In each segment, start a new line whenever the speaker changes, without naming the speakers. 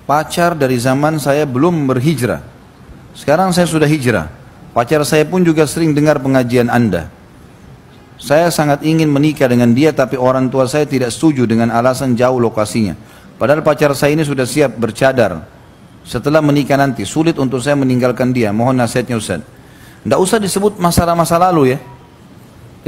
Pacar dari zaman saya belum berhijrah. Sekarang saya sudah hijrah. Pacar saya pun juga sering dengar pengajian Anda. Saya sangat ingin menikah dengan dia, tapi orang tua saya tidak setuju dengan alasan jauh lokasinya. Padahal pacar saya ini sudah siap bercadar. Setelah menikah nanti, sulit untuk saya meninggalkan dia. Mohon nasihatnya Ustaz. Tidak usah disebut masalah-masa lalu ya.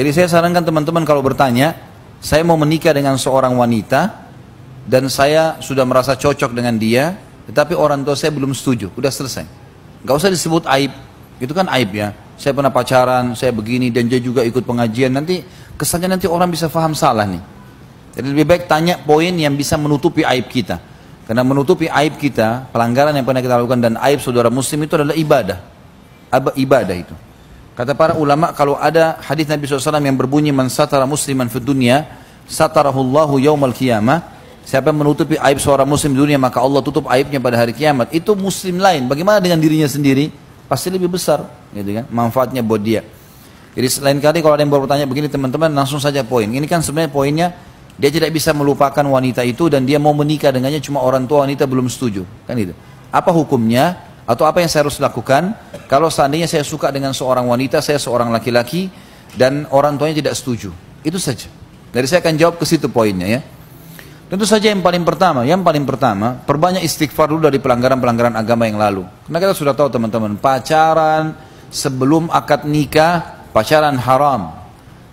Jadi saya sarankan teman-teman kalau bertanya, saya mau menikah dengan seorang wanita, dan saya sudah merasa cocok dengan dia, tetapi orang tua saya belum setuju. Udah selesai. Gak usah disebut aib. Itu kan aib ya. Saya pernah pacaran, saya begini, dan dia juga ikut pengajian. Nanti kesannya nanti orang bisa faham salah nih. Jadi lebih baik tanya poin yang bisa menutupi aib kita. Karena menutupi aib kita, pelanggaran yang pernah kita lakukan dan aib saudara muslim itu adalah ibadah. Ibadah itu. Kata para ulama, kalau ada hadis Nabi SAW yang berbunyi, man satara musliman fid dunya, satarahullahu yaumal qiyamah. Siapa yang menutupi aib seorang muslim di dunia, maka Allah tutup aibnya pada hari kiamat. Itu muslim lain. Bagaimana dengan dirinya sendiri? Pasti lebih besar, gitu kan? Manfaatnya buat dia. Jadi selain kali kalau ada yang bertanya begini teman-teman, langsung saja poin. Ini kan sebenarnya poinnya, dia tidak bisa melupakan wanita itu dan dia mau menikah dengannya, cuma orang tua wanita belum setuju, kan itu. Apa hukumnya? Atau apa yang saya harus lakukan? Kalau seandainya saya suka dengan seorang wanita, saya seorang laki-laki dan orang tuanya tidak setuju, itu saja. Jadi saya akan jawab ke situ poinnya ya. Tentu saja yang paling pertama, perbanyak istighfar dulu dari pelanggaran-pelanggaran agama yang lalu. Karena kita sudah tahu teman-teman, pacaran sebelum akad nikah, pacaran haram.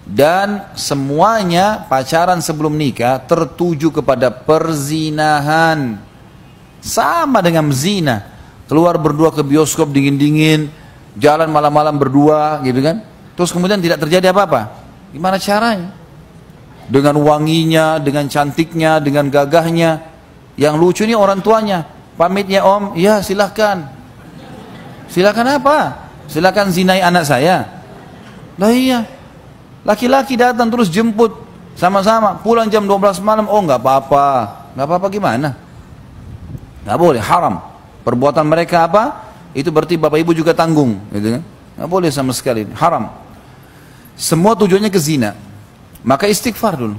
Dan semuanya pacaran sebelum nikah tertuju kepada perzinahan. Sama dengan zina. Keluar berdua ke bioskop dingin-dingin, jalan malam-malam berdua gitu kan. Terus kemudian tidak terjadi apa-apa. Gimana caranya? Dengan wanginya, dengan cantiknya, dengan gagahnya. Yang lucu ini orang tuanya. Pamit ya om, ya silahkan. Silahkan apa? Silahkan zinai anak saya. Lah iya. Laki-laki datang terus jemput. Sama-sama. Pulang jam 12 malam. Oh nggak apa-apa. Nggak apa-apa gimana? Nggak boleh, haram. Perbuatan mereka apa? Itu berarti bapak ibu juga tanggung. Gitu kan? Nggak boleh sama sekali. Haram. Semua tujuannya ke zina. Maka istighfar dulu.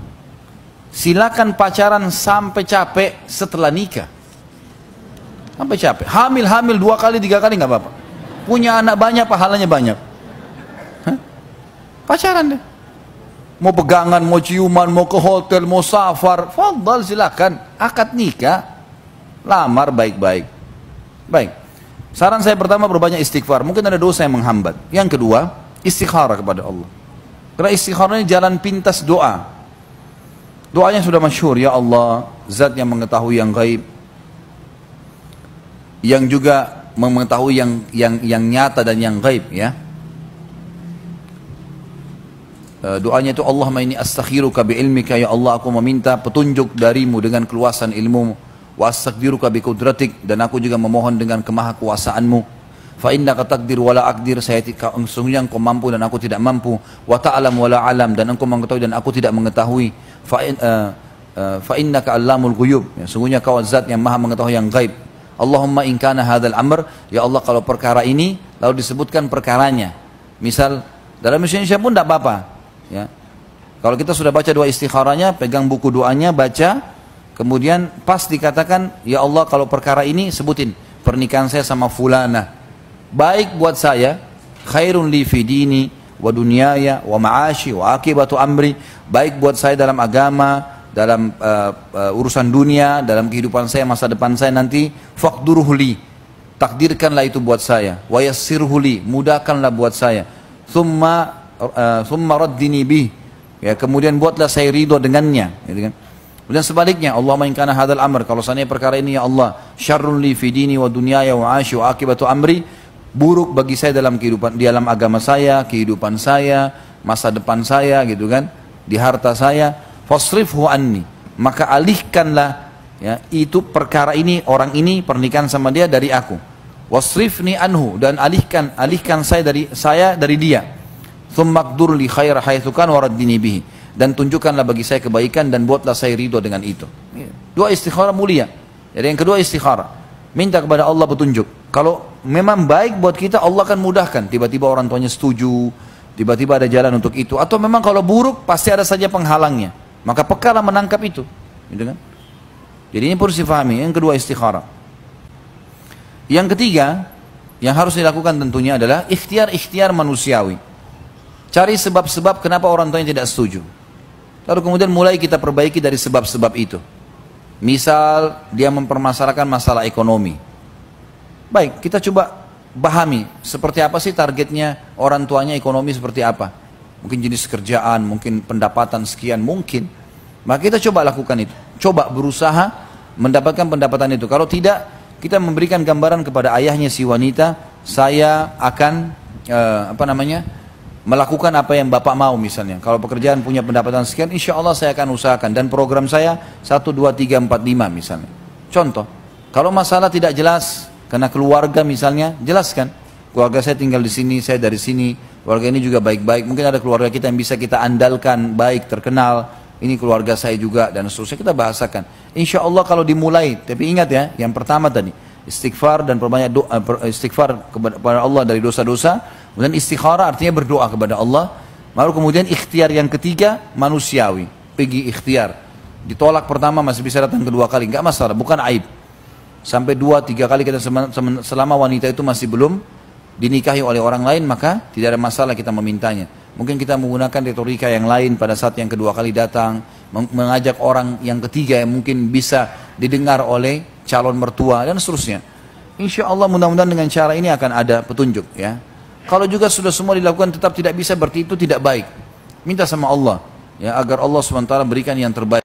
Silakan pacaran sampai capek setelah nikah. Sampai capek. Hamil 2 kali 3 kali nggak apa-apa. Punya anak banyak, pahalanya banyak. Hah? Pacaran deh. Mau pegangan, mau ciuman, mau ke hotel, mau safar, fadhal silakan. Akad nikah, lamar baik-baik. Baik. Saran saya pertama, berbanyak istighfar. Mungkin ada dosa yang menghambat. Yang kedua, istikharah kepada Allah. Karena istikharah ini jalan pintas doa. Doanya sudah masyhur, ya Allah, zat yang mengetahui yang gaib, yang juga mengetahui yang nyata dan yang gaib ya. Doanya itu, Allahumma inni astakhiruka bi ilmika, ya Allah aku meminta petunjuk darimu dengan keluasan ilmumu, wa astaqdiruka bi qudratik, dan aku juga memohon dengan kemahakuasaanmu. Fa innaka taqdir wala aqdir, sesungguhnya engkau mampu dan aku tidak mampu. Wa ta'lam wala alam, dan engkau mengetahui dan aku tidak mengetahui. Fa innaka allamul ghuyub, sesungguhnya kau zat yang maha mengetahui yang gaib. Allahumma in kana hadzal amr, ya Allah kalau perkara ini, lalu disebutkan perkaranya. Misal dalam bahasa Indonesia pun tidak apa-apa ya. Kalau kita sudah baca doa istikharanya, pegang buku doanya, baca, kemudian pas dikatakan, ya Allah kalau perkara ini, sebutin pernikahan saya sama fulana baik buat saya, khairun li fi dini wa dunyaya wa ma'ashi wa akibatu amri, baik buat saya dalam agama, dalam urusan dunia, dalam kehidupan saya, masa depan saya nanti, faqdurhu li, takdirkanlah itu buat saya, wa yassirhu li, mudahkanlah buat saya, thumma raddini bih, ya kemudian buatlah saya ridho dengannya, gitu kan. Kemudian sebaliknya, Allahumma in kana hadzal amr, kalau seandainya perkara ini ya Allah, syarrun li fi dini wa dunyaya wa ma'ashi wa akibatu amri, buruk bagi saya dalam kehidupan, di dalam agama saya, kehidupan saya, masa depan saya gitu kan, di harta saya, fasrifhu anni, maka alihkanlah ya itu perkara ini, orang ini, pernikahan sama dia dari aku, wasrifni anhu, dan alihkan saya dari dia, thumma qdur li khaira haitsu kana waraddini bihi, dan tunjukkanlah bagi saya kebaikan dan buatlah saya ridho dengan itu. Doa istikharah mulia. Jadi yang kedua istikharah, minta kepada Allah petunjuk. Kalau memang baik buat kita, Allah akan mudahkan. Tiba-tiba orang tuanya setuju, tiba-tiba ada jalan untuk itu. Atau memang kalau buruk, pasti ada saja penghalangnya. Maka pekalah menangkap itu. Gitu kan? Jadi ini perlu difahami. Yang kedua istikharah. Yang ketiga, yang harus dilakukan tentunya adalah ikhtiar-ikhtiar manusiawi. Cari sebab-sebab kenapa orang tuanya tidak setuju. Lalu kemudian mulai kita perbaiki dari sebab-sebab itu. Misal dia mempermasalahkan masalah ekonomi. Baik, kita coba pahami seperti apa sih targetnya orang tuanya, ekonomi seperti apa. Mungkin jenis kerjaan, mungkin pendapatan sekian, mungkin. Maka kita coba lakukan itu. Coba berusaha mendapatkan pendapatan itu. Kalau tidak, kita memberikan gambaran kepada ayahnya si wanita, saya akan melakukan apa yang bapak mau misalnya. Kalau pekerjaan punya pendapatan sekian, insya Allah saya akan usahakan. Dan program saya 1, 2, 3, 4, 5 misalnya. Contoh, kalau masalah tidak jelas, karena keluarga misalnya, jelaskan. Keluarga saya tinggal di sini, saya dari sini. Keluarga ini juga baik-baik. Mungkin ada keluarga kita yang bisa kita andalkan, baik, terkenal. Ini keluarga saya juga, dan seterusnya kita bahasakan. Insya Allah kalau dimulai, tapi ingat ya, yang pertama tadi, istighfar dan perbanyak doa, istighfar kepada Allah dari dosa-dosa. Kemudian istikharah artinya berdoa kepada Allah. Baru kemudian ikhtiar yang ketiga, manusiawi. Pergi ikhtiar. Ditolak pertama masih bisa datang kedua kali, enggak masalah, bukan aib. Sampai 2, 3 kali kita selama wanita itu masih belum dinikahi oleh orang lain, maka tidak ada masalah kita memintanya. Mungkin kita menggunakan retorika yang lain pada saat yang kedua kali datang, mengajak orang yang ketiga yang mungkin bisa didengar oleh calon mertua dan seterusnya. Insya Allah mudah-mudahan dengan cara ini akan ada petunjuk ya. Kalau juga sudah semua dilakukan tetap tidak bisa, berarti itu tidak baik. Minta sama Allah ya agar Allah SWT berikan yang terbaik.